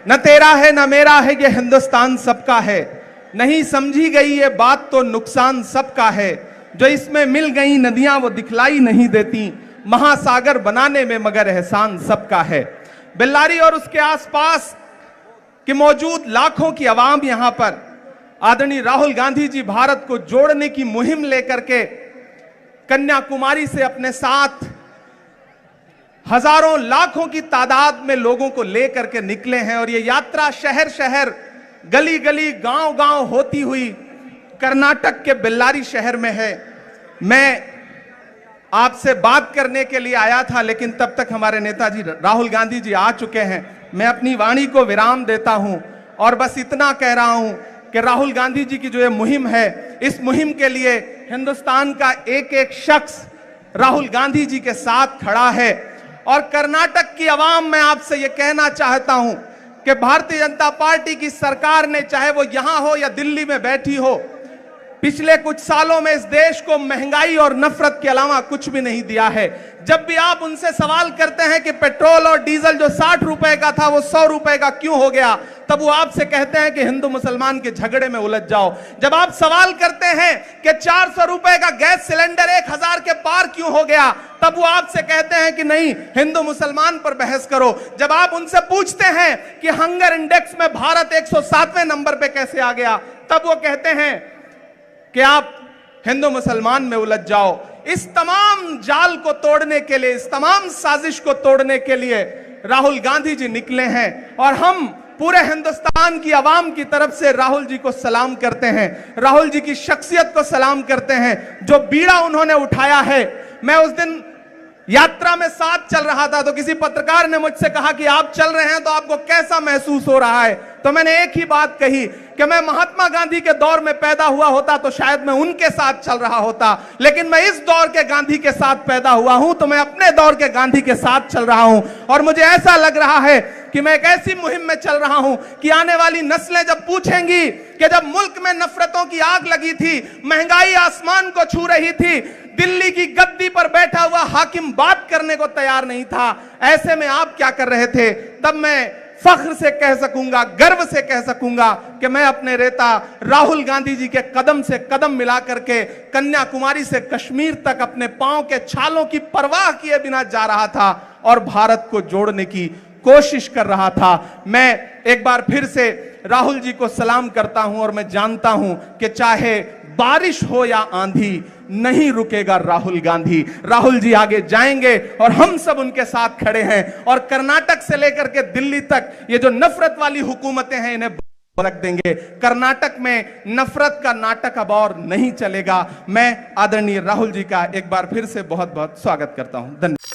न तेरा है न मेरा है ये हिंदुस्तान सबका है, नहीं समझी गई ये बात तो नुकसान सबका है। जो इसमें मिल गई नदियां वो दिखलाई नहीं देती, महासागर बनाने में मगर एहसान सबका है। बेल्लारी और उसके आसपास कि मौजूद लाखों की आवाम यहां पर आदरणीय राहुल गांधी जी भारत को जोड़ने की मुहिम लेकर के कन्याकुमारी से अपने साथ हजारों लाखों की तादाद में लोगों को लेकर के निकले हैं और ये यात्रा शहर शहर गली गली गांव गांव होती हुई कर्नाटक के बेल्लारी शहर में है। मैं आपसे बात करने के लिए आया था, लेकिन तब तक हमारे नेताजी राहुल गांधी जी आ चुके हैं। मैं अपनी वाणी को विराम देता हूं और बस इतना कह रहा हूं कि राहुल गांधी जी की जो ये मुहिम है, इस मुहिम के लिए हिंदुस्तान का एक एक शख्स राहुल गांधी जी के साथ खड़ा है। और कर्नाटक की आवाम, मैं आपसे ये कहना चाहता हूं कि भारतीय जनता पार्टी की सरकार ने, चाहे वो यहां हो या दिल्ली में बैठी हो, पिछले कुछ सालों में इस देश को महंगाई और नफरत के अलावा कुछ भी नहीं दिया है। जब भी आप उनसे सवाल करते हैं कि पेट्रोल और डीजल जो 60 रुपए का था वो 100 रुपए का क्यों हो गया, तब वो आपसे कहते हैं कि हिंदू मुसलमान के झगड़े में उलझ जाओ। जब आप सवाल करते हैं कि 400 रुपए का गैस सिलेंडर 1000 के पार क्यों हो गया, तब वो आपसे कहते हैं कि नहीं, हिंदू मुसलमान पर बहस करो। जब आप उनसे पूछते हैं कि हंगर इंडेक्स में भारत 107वें नंबर पे कैसे आ गया, तब वो कहते हैं कि आप हिंदू मुसलमान में उलझ जाओ। इस तमाम जाल को तोड़ने के लिए, इस तमाम साजिश को तोड़ने के लिए राहुल गांधी जी निकले हैं और हम पूरे हिंदुस्तान की आवाम की तरफ से राहुल जी को सलाम करते हैं, राहुल जी की शख्सियत को सलाम करते हैं। जो बीड़ा उन्होंने उठाया है, मैं उस दिन यात्रा में साथ चल रहा था तो किसी पत्रकार ने मुझसे कहा कि आप चल रहे हैं तो आपको कैसा महसूस हो रहा है, तो मैंने एक ही बात कही कि मैं महात्मा गांधी के दौर में पैदा हुआ होता तो शायद मैं उनके साथ चल रहा होता, लेकिन मैं इस दौर के गांधी के साथ पैदा हुआ हूं तो मैं अपने दौर के गांधी के साथ चल रहा हूं। और मुझे ऐसा लग रहा है कि मैं एक ऐसी मुहिम में चल रहा हूं कि आने वाली नस्लें जब पूछेंगी कि जब मुल्क में नफरतों की आग लगी थी, महंगाई आसमान को छू रही थी, दिल्ली की गद्दी पर बैठा हुआ हाकिम बात करने को तैयार नहीं था, ऐसे में आप क्या कर रहे थे, तब मैं फख्र से कह सकूंगा, गर्व से कह सकूंगा कि मैं अपने नेता राहुल गांधी जी के कदम से कदम मिला करके कन्याकुमारी से कश्मीर तक अपने पांव के छालों की परवाह किए बिना जा रहा था और भारत को जोड़ने की कोशिश कर रहा था। मैं एक बार फिर से राहुल जी को सलाम करता हूं और मैं जानता हूं कि चाहे बारिश हो या आंधी, नहीं रुकेगा राहुल गांधी। राहुल जी आगे जाएंगे और हम सब उनके साथ खड़े हैं और कर्नाटक से लेकर के दिल्ली तक ये जो नफरत वाली हुकूमतें हैं इन्हें रख देंगे। कर्नाटक में नफरत का नाटक अब और नहीं चलेगा। मैं आदरणीय राहुल जी का एक बार फिर से बहुत बहुत स्वागत करता हूं। धन्यवाद।